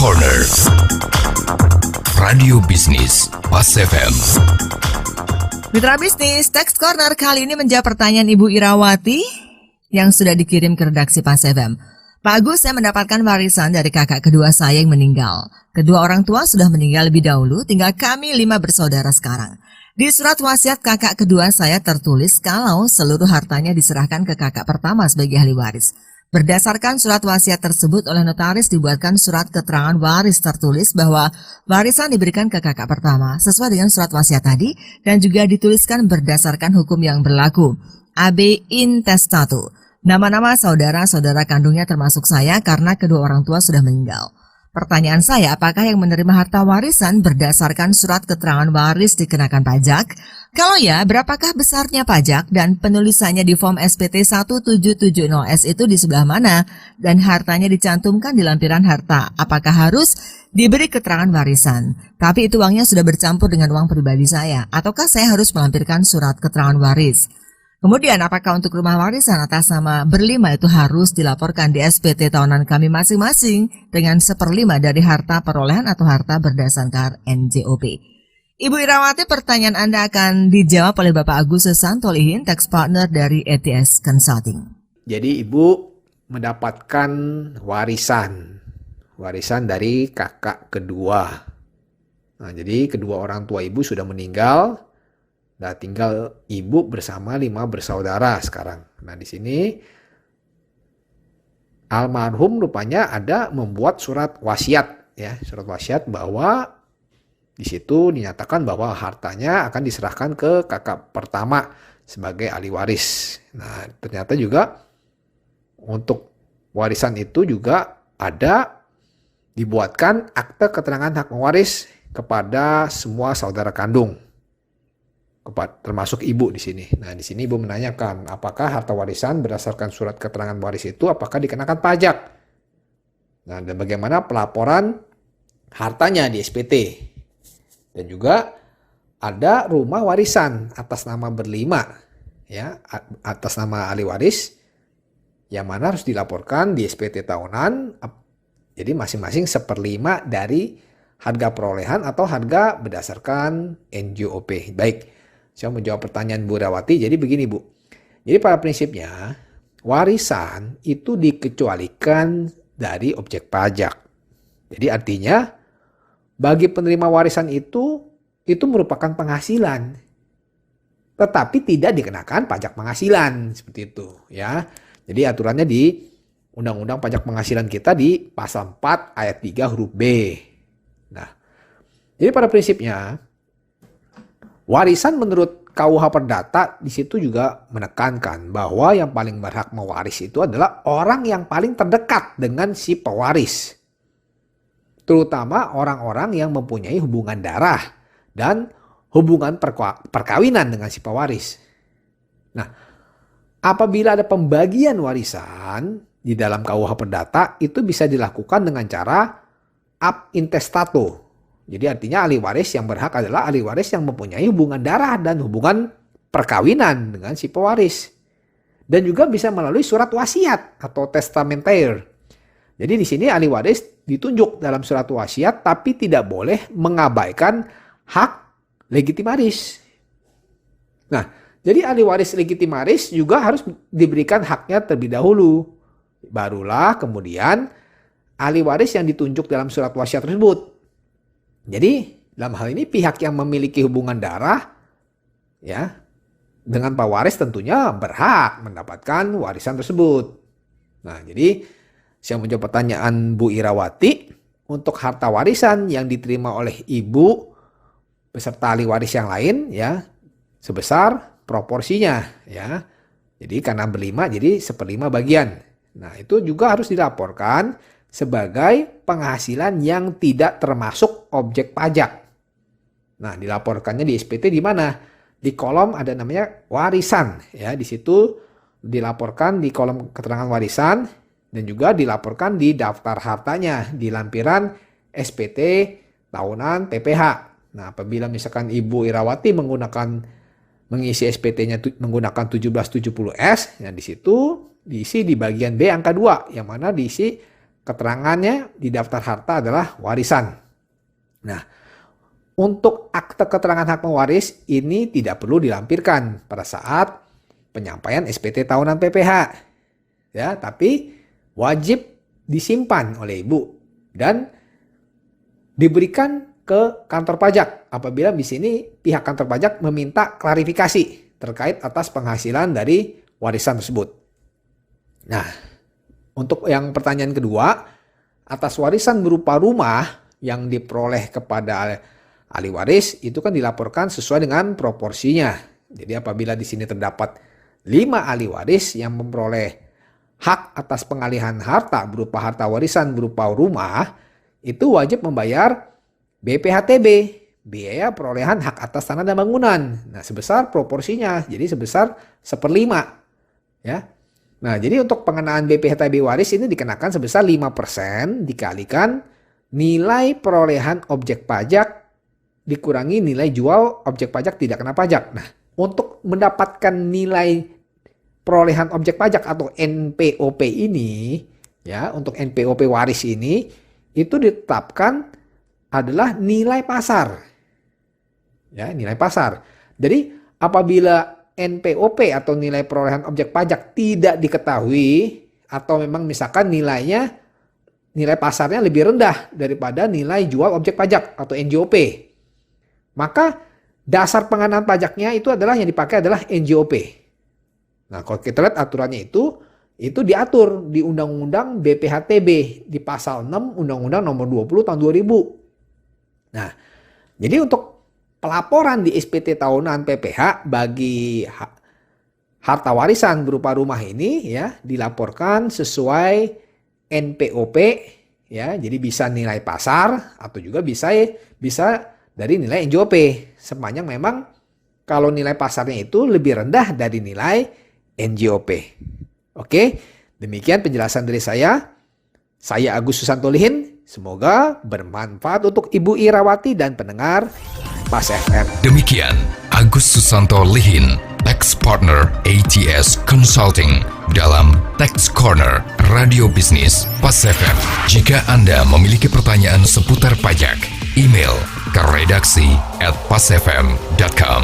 Corner Radio Bisnis Pas FM. Mitra bisnis, Tax Corner kali ini menjawab pertanyaan Ibu Irawati yang sudah dikirim ke redaksi Pas FM. Pak Agus, saya mendapatkan warisan dari kakak kedua saya yang meninggal. Kedua orang tua sudah meninggal lebih dahulu, tinggal kami 5 bersaudara sekarang. Di surat wasiat kakak kedua saya tertulis kalau seluruh hartanya diserahkan ke kakak pertama sebagai ahli waris. Berdasarkan surat wasiat tersebut oleh notaris dibuatkan surat keterangan waris tertulis bahwa warisan diberikan ke kakak pertama sesuai dengan surat wasiat tadi dan juga dituliskan berdasarkan hukum yang berlaku. AB intestato. Nama-nama saudara-saudara kandungnya termasuk saya karena kedua orang tua sudah meninggal. Pertanyaan saya, apakah yang menerima harta warisan berdasarkan surat keterangan waris dikenakan pajak? Kalau ya, berapakah besarnya pajak dan penulisannya di form SPT 1770S itu di sebelah mana? Dan hartanya dicantumkan di lampiran harta. Apakah harus diberi keterangan warisan? Tapi itu uangnya sudah bercampur dengan uang pribadi saya. Ataukah saya harus melampirkan surat keterangan waris? Kemudian apakah untuk rumah warisan atas nama berlima itu harus dilaporkan di SPT tahunan kami masing-masing dengan 1/5 dari harta perolehan atau harta berdasarkan NJOP. Ibu Irawati, pertanyaan Anda akan dijawab oleh Bapak Agus Santolihin, tax partner dari ETS Consulting. Jadi ibu mendapatkan warisan dari kakak kedua. Nah, jadi kedua orang tua ibu sudah meninggal. Nah, tinggal ibu bersama 5 bersaudara sekarang. Nah, di sini almarhum rupanya ada membuat surat wasiat, ya, surat wasiat bahwa di situ dinyatakan bahwa hartanya akan diserahkan ke kakak pertama sebagai ahli waris. Nah, ternyata juga untuk warisan itu juga ada dibuatkan akte keterangan hak mewaris kepada semua saudara kandung, termasuk ibu di sini. Nah, di sini ibu menanyakan apakah harta warisan berdasarkan surat keterangan waris itu apakah dikenakan pajak. Nah, dan bagaimana pelaporan hartanya di SPT. Dan juga ada rumah warisan atas nama berlima, ya, atas nama ahli waris yang mana harus dilaporkan di SPT tahunan. Jadi masing-masing 1/5 dari harga perolehan atau harga berdasarkan NJOP. Baik. Saya menjawab pertanyaan Bu Irawati. Jadi begini Bu. Jadi pada prinsipnya warisan itu dikecualikan dari objek pajak. Jadi artinya bagi penerima warisan itu merupakan penghasilan. Tetapi tidak dikenakan pajak penghasilan seperti itu, ya. Jadi aturannya di Undang-Undang Pajak Penghasilan kita di pasal 4 ayat 3 huruf B. Nah, jadi pada prinsipnya warisan menurut KUH Perdata di situ juga menekankan bahwa yang paling berhak mewaris itu adalah orang yang paling terdekat dengan si pewaris. Terutama orang-orang yang mempunyai hubungan darah dan hubungan perkawinan dengan si pewaris. Nah, apabila ada pembagian warisan di dalam KUH Perdata itu bisa dilakukan dengan cara ab intestato. Jadi artinya ahli waris yang berhak adalah ahli waris yang mempunyai hubungan darah dan hubungan perkawinan dengan si pewaris. Dan juga bisa melalui surat wasiat atau testamentaire. Jadi di sini ahli waris ditunjuk dalam surat wasiat tapi tidak boleh mengabaikan hak legitimaris. Nah, jadi ahli waris legitimaris juga harus diberikan haknya terlebih dahulu. Barulah kemudian ahli waris yang ditunjuk dalam surat wasiat tersebut. Jadi dalam hal ini pihak yang memiliki hubungan darah, ya, dengan pewaris tentunya berhak mendapatkan warisan tersebut. Nah, jadi saya menjawab pertanyaan Bu Irawati, untuk harta warisan yang diterima oleh ibu beserta ahli waris yang lain, ya, sebesar proporsinya, ya. Jadi karena berlima jadi 1/5 bagian. Nah, itu juga harus dilaporkan sebagai penghasilan yang tidak termasuk objek pajak. Nah, dilaporkannya di SPT di mana? Di kolom ada namanya warisan, ya. Di situ dilaporkan di kolom keterangan warisan dan juga dilaporkan di daftar hartanya di lampiran SPT tahunan TPH. Nah, apabila misalkan Ibu Irawati mengisi SPT-nya menggunakan 1770S, ya di situ diisi di bagian B angka 2 yang mana diisi keterangannya di daftar harta adalah warisan. Nah, untuk akte keterangan hak mewaris ini tidak perlu dilampirkan pada saat penyampaian SPT tahunan PPh. Ya, tapi wajib disimpan oleh ibu dan diberikan ke kantor pajak apabila di sini pihak kantor pajak meminta klarifikasi terkait atas penghasilan dari warisan tersebut. Nah, untuk yang pertanyaan kedua, atas warisan berupa rumah yang diperoleh kepada ahli waris itu kan dilaporkan sesuai dengan proporsinya. Jadi apabila di sini terdapat 5 ahli waris yang memperoleh hak atas pengalihan harta berupa harta warisan berupa rumah, itu wajib membayar BPHTB, biaya perolehan hak atas tanah dan bangunan. Nah, sebesar proporsinya, jadi sebesar 1/5. Ya. Nah, jadi untuk pengenaan BPHTB waris ini dikenakan sebesar 5% dikalikan nilai perolehan objek pajak dikurangi nilai jual objek pajak tidak kena pajak. Nah, untuk mendapatkan nilai perolehan objek pajak atau NPOP ini, ya, untuk NPOP waris ini itu ditetapkan adalah nilai pasar. Ya, nilai pasar. Jadi, apabila NPOP atau nilai perolehan objek pajak tidak diketahui atau memang misalkan nilai pasarnya lebih rendah daripada nilai jual objek pajak atau NJOP, maka dasar pengenaan pajaknya itu adalah yang dipakai adalah NJOP. Nah, kalau kita lihat aturannya itu diatur di Undang-Undang BPHTB di pasal 6 Undang-Undang nomor 20 tahun 2000. Nah, jadi untuk pelaporan di SPT tahunan PPh bagi harta warisan berupa rumah ini ya dilaporkan sesuai NPOP ya. Jadi bisa nilai pasar atau juga bisa dari nilai NJOP sepanjang memang kalau nilai pasarnya itu lebih rendah dari nilai NJOP. Oke, demikian penjelasan dari saya. Saya Agus Susanto Lihin. Semoga bermanfaat untuk Ibu Irawati dan pendengar Pas FM. Demikian Agus Susanto Lihin, Tax Partner ATS Consulting dalam Tax Corner Radio Bisnis Pas FM. Jika Anda memiliki pertanyaan seputar pajak, email ke redaksi@pasfm.com.